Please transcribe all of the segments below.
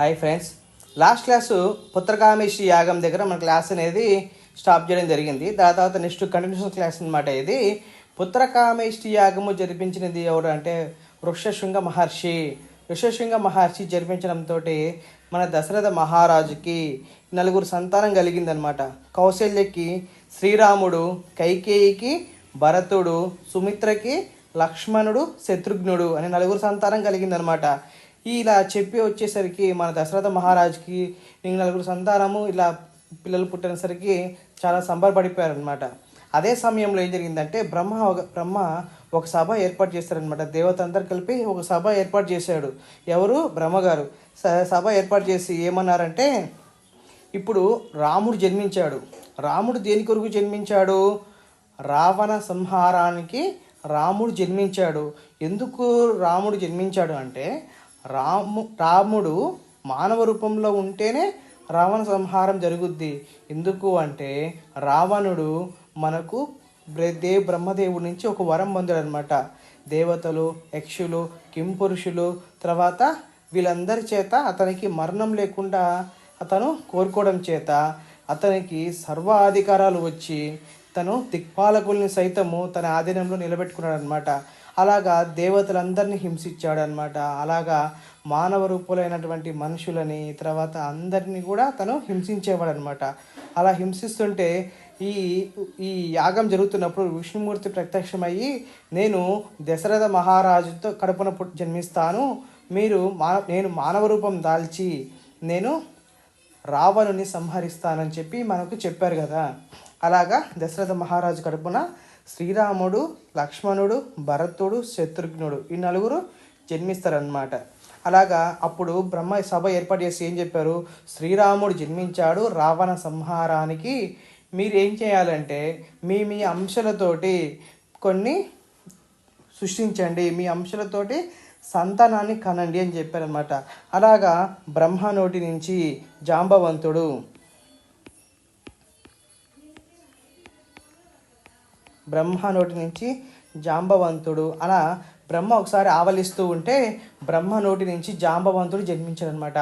Hi friends, last class Putrakameshti యాగం దగ్గర మన క్లాస్ అనేది స్టాప్ చేయడం జరిగింది. దాని తర్వాత నెక్స్ట్ కంటిన్యూషన్ క్లాస్ అనమాట. ఇది పుత్రకామేష్టి యాగము జరిపించినది ఎవరు అంటే ఋష్యశృంగ మహర్షి. ఋష్యశృంగ మహర్షి జరిపించడంతో మన దశరథ మహారాజుకి 4 సంతానం కలిగిందనమాట. కౌశల్యకి శ్రీరాముడు, కైకేయికి భరతుడు, సుమిత్రకి లక్ష్మణుడు, శత్రుఘ్నుడు అని 4 సంతానం కలిగిందనమాట. ఇలా చెప్పి వచ్చేసరికి మన దశరథ మహారాజుకి 4 సంతానము ఇలా పిల్లలు పుట్టినసరికి చాలా సంబరపడిపోయారనమాట. అదే సమయంలో ఏం జరిగిందంటే బ్రహ్మ ఒక సభ ఏర్పాటు చేస్తారనమాట. దేవత అందరు కలిపి ఒక సభ ఏర్పాటు చేశాడు. ఎవరు? బ్రహ్మగారు సభ ఏర్పాటు చేసి ఏమన్నారంటే, ఇప్పుడు రాముడు జన్మించాడు. రాముడు దేని కొరకు జన్మించాడు? రావణ సంహారానికి రాముడు జన్మించాడు. ఎందుకు రాముడు జన్మించాడు అంటే రాముడు మానవ రూపంలో ఉంటేనే రావణ సంహారం జరుగుద్ది. ఎందుకు అంటే రావణుడు మనకు బ్రహ్మదేవుడి నుంచి ఒక వరం పొందాడు అనమాట. దేవతలు, యక్షులు, కింపురుషులు తర్వాత వీళ్ళందరి చేత అతనికి మరణం లేకుండా అతను కోరుకోవడం చేత అతనికి సర్వాధికారాలు వచ్చి తను దిక్పాలకుల్ని సైతము తన ఆధీనంలో నిలబెట్టుకున్నాడు అనమాట. అలాగా దేవతలందరినీ హింసించాడు అనమాట. అలాగా మానవ రూపులైనటువంటి మనుషులని తర్వాత అందరినీ కూడా తను హింసించేవాడు అనమాట. అలా హింసిస్తుంటే ఈ యాగం జరుగుతున్నప్పుడు విష్ణుమూర్తి ప్రత్యక్షమయ్యి, నేను దశరథ మహారాజుతో కడుపున జన్మిస్తాను, నేను మానవ రూపం దాల్చి నేను రావణుని సంహరిస్తానని చెప్పి మనకు చెప్పారు కదా. అలాగా దశరథ మహారాజు కడుపున శ్రీరాముడు, లక్ష్మణుడు, భరతుడు, శత్రుఘ్నుడు ఈ 4 జన్మిస్తారనమాట. అలాగా అప్పుడు బ్రహ్మ సభ ఏర్పాటు చేసి ఏం చెప్పారు? శ్రీరాముడు జన్మించాడు రావణ సంహారానికి. మీరు ఏం చేయాలంటే మీ అంశాలతోటి కొన్ని సృష్టించండి, మీ అంశాలతోటి సంతానాన్ని కనండి అని చెప్పారనమాట. అలాగా బ్రహ్మ నోటి నుంచి జాంబవంతుడు, అలా బ్రహ్మ ఒకసారి ఆవలిస్తూ ఉంటే బ్రహ్మ నోటి నుంచి జాంబవంతుడు జన్మించాడనమాట.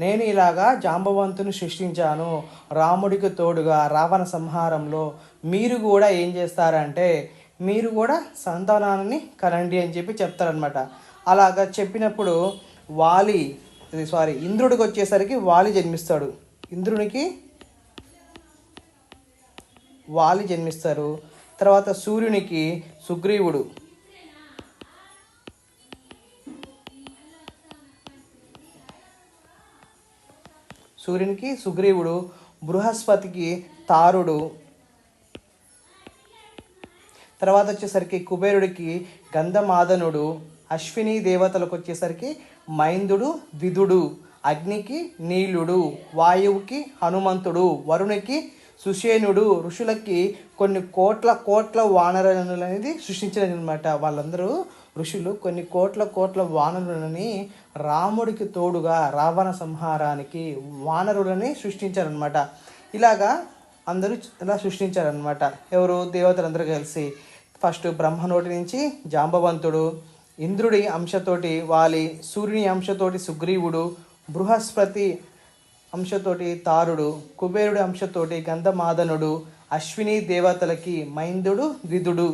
నేను ఇలాగా జాంబవంతుని సృష్టించాను రాముడికి తోడుగా రావణ సంహారంలో. మీరు కూడా ఏం చేస్తారంటే మీరు కూడా సంతానాన్ని కనండి అని చెప్పి చెప్తారనమాట. అలాగా చెప్పినప్పుడు ఇంద్రుడికి వచ్చేసరికి వాలి జన్మిస్తాడు. ఇంద్రునికి వాలి జన్మిస్తారు. తర్వాత సూర్యునికి సుగ్రీవుడు, బృహస్పతికి తారుడు, తర్వాత వచ్చేసరికి కుబేరుడికి గంధమాదనుడు, అశ్విని దేవతలకు వచ్చేసరికి మైందుడు, విదుడు, అగ్నికి నీలుడు, వాయువుకి హనుమంతుడు, వరుణికి సుషేనుడు, ఋషులకి కొన్ని కోట్ల వానరులను అనేది సృష్టించారనమాట. వాళ్ళందరూ ఋషులు కొన్ని కోట్ల వానరులని రాముడికి తోడుగా రావణ సంహారానికి వానరులని సృష్టించారనమాట. ఇలాగా అందరూ ఇలా సృష్టించారనమాట. ఎవరు? దేవతలందరూ కలిసి. ఫస్ట్ బ్రహ్మ నోటి నుంచి జాంబవంతుడు, ఇంద్రుడి అంశతోటి వాలి, సూర్యుని అంశతోటి సుగ్రీవుడు, బృహస్పతి అంశతోటి తారుడు, కుబేరుడి అంశతోటి గంధమాదనుడు, అశ్విని దేవతలకి మైందుడు, విదుడు,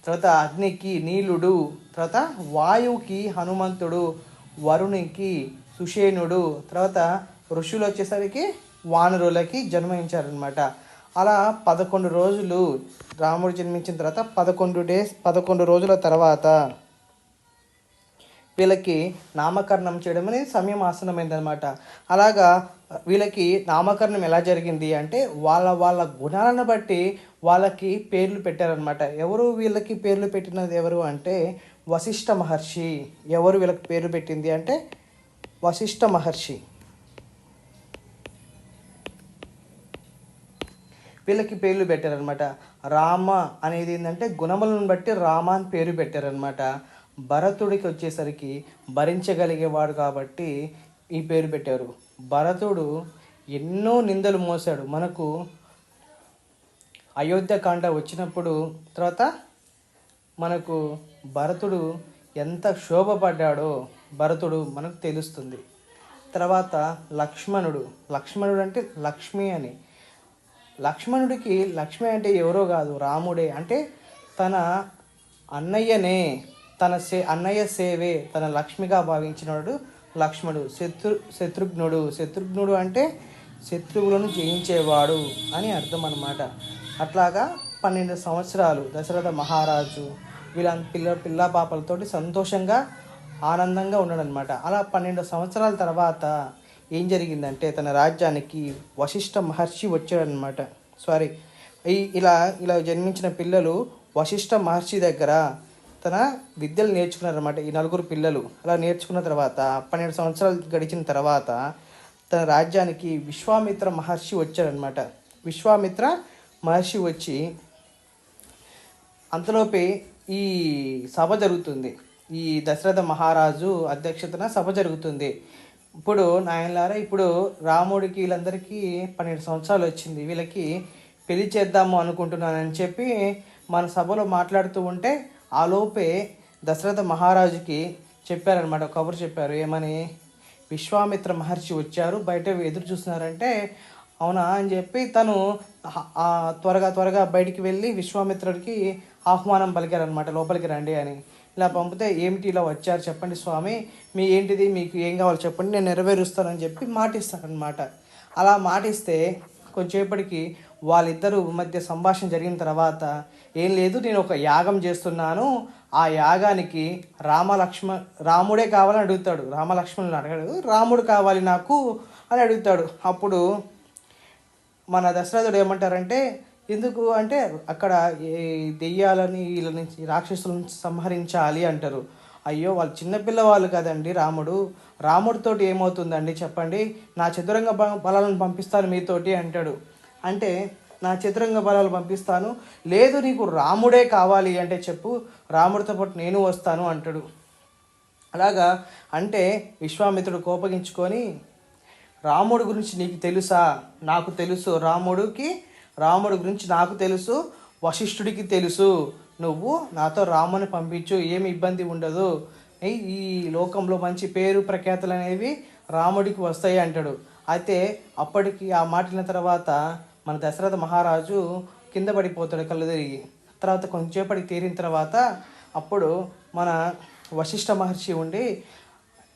తర్వాత అగ్నికి నీలుడు, తర్వాత వాయువుకి హనుమంతుడు, వరుణికి సుషేనుడు, తర్వాత ఋషులు వచ్చేసరికి వానరులకి జన్మించారనమాట. అలా 11 రోజులు రాముడు జన్మించిన తర్వాత 11 రోజుల తర్వాత వీళ్ళకి నామకరణం చేయడం అనేది సమయం ఆసనమైందనమాట. అలాగా వీళ్ళకి నామకరణం ఎలా జరిగింది అంటే వాళ్ళ గుణాలను బట్టి వాళ్ళకి పేర్లు పెట్టారనమాట. ఎవరు వీళ్ళకి పేర్లు పెట్టినది ఎవరు అంటే వశిష్ఠ మహర్షి. ఎవరు వీళ్ళకి పేర్లు పెట్టింది అంటే వశిష్ఠ మహర్షి. వీళ్ళకి పేర్లు పెట్టారనమాట. రామ అనేది ఏంటంటే గుణములను బట్టి రామ అని పేరు పెట్టారనమాట. భరతుడికి వచ్చేసరికి భరించగలిగేవాడు కాబట్టి ఈ పేరు పెట్టారు. భరతుడు ఎన్నో నిందలు మోసాడు. మనకు అయోధ్యకాండ వచ్చినప్పుడు తర్వాత మనకు భరతుడు ఎంత శోభపడ్డాడో మనకు తెలుస్తుంది. తర్వాత లక్ష్మణుడు. లక్ష్మణుడు అంటే లక్ష్మి అని. లక్ష్మణుడికి లక్ష్మి అంటే ఎవరో కాదు, రాముడే. అంటే తన అన్నయ్యనే, అన్నయ్య సేవే తన లక్ష్మిగా భావించినవాడు లక్ష్మణుడు. శత్రుఘ్నుడు అంటే శత్రువులను జయించేవాడు అని అర్థం అన్నమాట. అట్లాగా 12 సంవత్సరాలు దశరథ మహారాజు పిల్ల పాపలతోటి సంతోషంగా ఆనందంగా ఉన్నాడనమాట. అలా 12 సంవత్సరాల తర్వాత ఏం జరిగిందంటే తన రాజ్యానికి వశిష్ఠ మహర్షి వచ్చాడనమాట. ఇలా ఇలా జన్మించిన పిల్లలు వశిష్ఠ మహర్షి దగ్గర తన విద్యలు నేర్చుకున్నారనమాట. ఈ 4 పిల్లలు అలా నేర్చుకున్న తర్వాత 12 సంవత్సరాలు గడిచిన తర్వాత తన రాజ్యానికి విశ్వామిత్ర మహర్షి వచ్చాడనమాట. విశ్వామిత్ర మహర్షి వచ్చి అంతలోపే ఈ సభ జరుగుతుంది. ఈ దశరథ మహారాజు అధ్యక్షతన సభ జరుగుతుంది. ఇప్పుడు నాయనలారా, ఇప్పుడు రాముడికి వీళ్ళందరికీ 12 సంవత్సరాలు వచ్చింది, వీళ్ళకి పెళ్లి చేద్దాము అనుకుంటున్నానని చెప్పి మన సభలో మాట్లాడుతూ ఉంటే ఆ లోపే దశరథ మహారాజుకి చెప్పారనమాట, కబురు చెప్పారు. ఏమని? విశ్వామిత్ర మహర్షి వచ్చారు, బయట ఎదురు చూస్తున్నారంటే. అవునా అని చెప్పి తను త్వరగా బయటికి వెళ్ళి విశ్వామిత్రుడికి ఆహ్వానం పలికారనమాట, లోపలికి రండి అని. ఇలా పంపితే, ఏమిటి ఇలా వచ్చారు చెప్పండి స్వామి, ఏంటిది, మీకు ఏం కావాలో చెప్పండి, నేను నెరవేరుస్తానని చెప్పి మాటిస్తానమాట. అలా మాటిస్తే కొంచెంసేపటికి వాళ్ళిద్దరూ మధ్య సంభాషణ జరిగిన తర్వాత, ఏం లేదు, నేను ఒక యాగం చేస్తున్నాను, ఆ యాగానికి రాముడే కావాలని అడుగుతాడు. రామలక్ష్మణుని అడగడు, రాముడు కావాలి నాకు అని అడుగుతాడు. అప్పుడు మన దశరథుడు ఏమంటారంటే, ఎందుకు అంటే అక్కడ దెయ్యాలని వీళ్ళని రాక్షసులను సంహరించాలి అంటారు. అయ్యో, వాళ్ళు చిన్నపిల్లవాళ్ళు కదండి. రాముడితోటి ఏమవుతుందండి చెప్పండి, నా చతురంగ బలాలను పంపిస్తాను మీతోటి అంటాడు. అంటే నా చతురంగ బలాలు పంపిస్తాను, లేదు నీకు రాముడే కావాలి అంటే చెప్పు, రాముడితో పాటు నేను వస్తాను అంటాడు. అలాగా అంటే విశ్వామిత్రుడు కోపగించుకొని, రాముడి గురించి నీకు తెలుసా? నాకు తెలుసు. రాముడి గురించి నాకు తెలుసు, వశిష్ఠుడికి తెలుసు. నువ్వు నాతో రాముని పంపించు, ఏమి ఇబ్బంది ఉండదు. ఈ లోకంలో మంచి పేరు ప్రఖ్యాతులు అనేవి రాముడికి వస్తాయి అంటాడు. అయితే అప్పటికి ఆ మాటల తర్వాత మన దశరథ మహారాజు కింద పడిపోతాడు కళ్ళు తిరిగి. తర్వాత కొంచెంసేపటికి తీరిన తర్వాత అప్పుడు మన వశిష్ఠ మహర్షి ఉండి,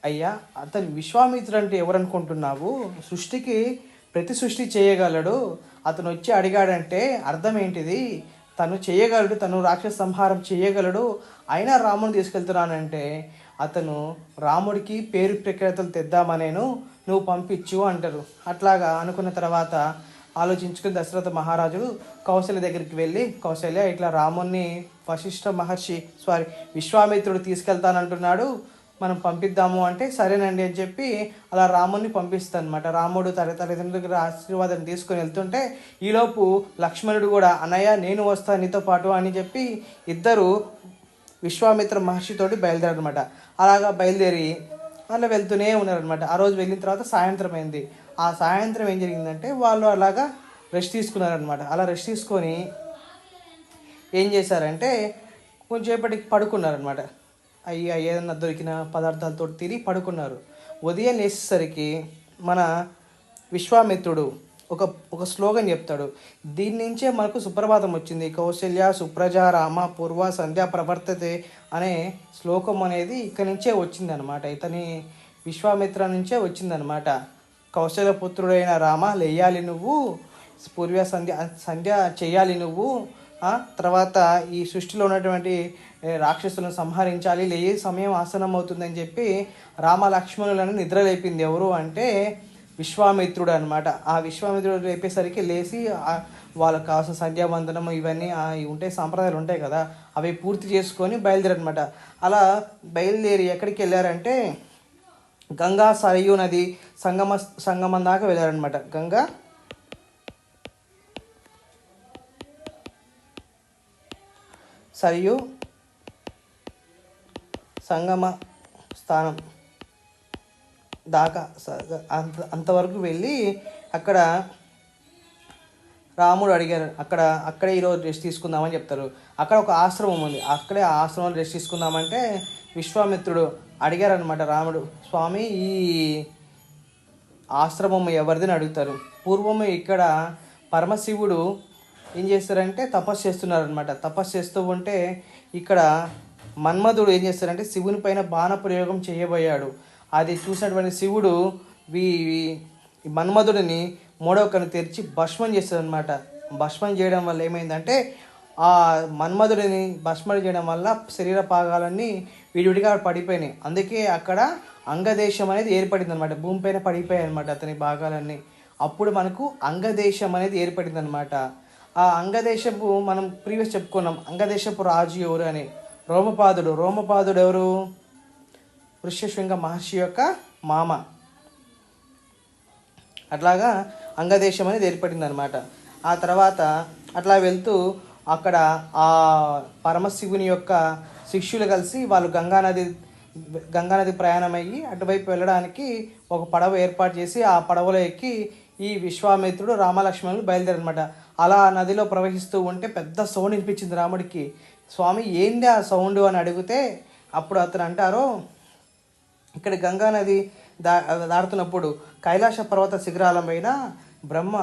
అయ్యా, అతను విశ్వామిత్రుడు అంటే ఎవరనుకుంటున్నావు? ప్రతి సృష్టి చేయగలడు. అతను వచ్చి అడిగాడంటే అర్థం ఏంటిది? తను చేయగలడు, తను రాక్షస సంహారం చేయగలడు, అయినా రాముని తీసుకెళ్తున్నానంటే అతను రాముడికి పేరు ప్రఖ్యాతలు తెద్దామనేను, నువ్వు పంపించు అంటారు. అట్లాగా అనుకున్న తర్వాత ఆలోచించుకుని దశరథ మహారాజు కౌశల్య దగ్గరికి వెళ్ళి, కౌశల్య, ఇట్లా రాముణ్ణి విశ్వామిత్రుడు తీసుకెళ్తానంటున్నాడు, మనం పంపిద్దాము అంటే సరేనండి అని చెప్పి అలా రాముడిని పంపిస్తానమాట. రాముడు తల్లిదండ్రుల దగ్గర ఆశీర్వాదం తీసుకొని వెళ్తుంటే ఈలోపు లక్ష్మణుడు కూడా, అన్నయ్య నేను వస్తాను నీతో పాటు అని చెప్పి ఇద్దరు విశ్వామిత్ర మహర్షితోటి బయలుదేరనమాట. అలాగా బయలుదేరి అలా వెళ్తూనే ఉన్నారనమాట. ఆ రోజు వెళ్ళిన తర్వాత సాయంత్రం అయింది. ఆ సాయంత్రం ఏం జరిగిందంటే వాళ్ళు అలాగా రెస్ట్ తీసుకున్నారనమాట. అలా రెస్ట్ తీసుకొని ఏం చేశారంటే కొంచెంసేపటికి పడుకున్నారనమాట. ఏదన్నా దొరికిన పదార్థాలతో తిరిగి పడుకున్నారు. ఉదయం లేచేసరికి మన విశ్వామిత్రుడు ఒక స్లోగన్ చెప్తాడు. దీని నుంచే మనకు సుప్రభాతం వచ్చింది. కౌశల్య సుప్రజ రామ పూర్వ సంధ్య ప్రవర్తతే అనే శ్లోకం అనేది ఇక్కడి నుంచే వచ్చిందనమాట. ఇతని విశ్వామిత్ర నుంచే వచ్చిందనమాట. కౌశల్య పుత్రుడైన రామ, లేయాలి నువ్వు, పూర్వ సంధ్య చేయాలి నువ్వు, తర్వాత ఈ సృష్టిలో ఉన్నటువంటి రాక్షసులను సంహరించాలి, లేయే సమయం ఆసనం అవుతుందని చెప్పి రామ లక్ష్మణులను నిద్రలేపింది ఎవరు అంటే విశ్వామిత్రుడు అనమాట. ఆ విశ్వామిత్రుడు లేపేసరికి లేచి వాళ్ళకి కావాల్సిన సంధ్యావందనం ఇవన్నీ ఉంటాయి, సాంప్రదాయాలు ఉంటాయి కదా, అవి పూర్తి చేసుకొని బయలుదేరనమాట. అలా బయలుదేరి ఎక్కడికి వెళ్ళారంటే గంగా సరయూ నది సంగమం దాకా వెళ్ళారనమాట. గంగా సరయూ సంగమ స్థానం దాకా అంతవరకు వెళ్ళి అక్కడ రాముడు అడిగారు, అక్కడే ఈరోజు రెస్ట్ తీసుకుందామని చెప్తారు. అక్కడ ఒక ఆశ్రమం ఉంది, అక్కడే ఆ ఆశ్రమంలో రెస్ట్ తీసుకుందామంటే విశ్వామిత్రుడు అడిగారనమాట. రాముడు, స్వామి, ఆశ్రమం ఎవరిదని అడుగుతారు. పూర్వం ఇక్కడ పరమశివుడు ఏం చేస్తారంటే తపస్సు చేస్తున్నారనమాట. తపస్సు చేస్తూ ఉంటే ఇక్కడ మన్మధుడు ఏం చేస్తారంటే శివుని పైన బాణ ప్రయోగం చేయబోయాడు. అది చూసినటువంటి శివుడు ఈ మన్మధుడిని మూడవ కన్ను తెరిచి భస్మం చేస్తాడనమాట. భస్మం చేయడం వల్ల ఏమైందంటే ఆ మన్మధుడిని భస్మం చేయడం వల్ల శరీర భాగాలన్నీ విడివిడిగా పడిపోయినాయి. అందుకే అక్కడ అంగదేశం అనేది ఏర్పడింది అనమాట. భూమిపైన పడిపోయాయి అనమాట అతని భాగాలన్నీ. అప్పుడు మనకు అంగదేశం అనేది ఏర్పడింది అనమాట. ఆ అంగదేశపు మనం ప్రీవియస్ చెప్పుకున్నాం. అంగదేశపు రాజు ఎవరు అని రోమపాదుడు. రోమపాదుడు ఎవరు? ఋష్యశృంగ మహర్షి యొక్క మామ. అట్లాగా అంగదేశం అనేది ఏర్పడింది అనమాట. ఆ తర్వాత అట్లా వెళ్తూ అక్కడ ఆ పరమశివుని యొక్క శిష్యులు కలిసి వాళ్ళు గంగానది ప్రయాణం అయ్యి అటువైపు వెళ్ళడానికి ఒక పడవ ఏర్పాటు చేసి ఆ పడవలో ఎక్కి ఈ విశ్వామిత్రుడు రామలక్ష్మణులు బయలుదేరనమాట. అలా నదిలో ప్రవహిస్తూ ఉంటే పెద్ద సౌండ్ వినిపించింది రాముడికి. స్వామి ఏంది ఆ సౌండ్ అని అడిగితే అప్పుడు అతను అంటారు, ఇక్కడ గంగానది దాటుతున్నప్పుడు కైలాస పర్వత శిఖరాల పైన బ్రహ్మ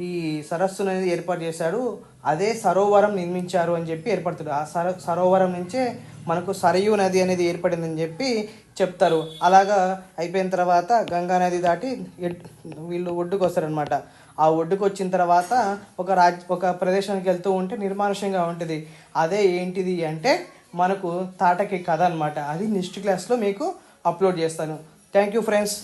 ఈ సరస్సును అనేది ఏర్పాటు చేశాడు. అదే సరోవరం నిర్మించారు అని చెప్పి ఏర్పడుతుంది. ఆ సరోవరం నుంచే మనకు సరయూ నది అనేది ఏర్పడిందని చెప్పి చెప్తారు. అలాగా అయిపోయిన తర్వాత గంగా నది దాటి వీళ్ళు ఒడ్డుకు వస్తారనమాట. ఆ ఒడ్డుకు వచ్చిన తర్వాత ఒక ప్రదేశానికి వెళ్తూ ఉంటే నిర్మానుష్యంగా ఉంటుంది. అదే ఏంటిది అంటే మనకు తాటకి కథ అనమాట. అది నెక్స్ట్ క్లాస్లో మీకు అప్లోడ్ చేస్తాను. Thank you friends.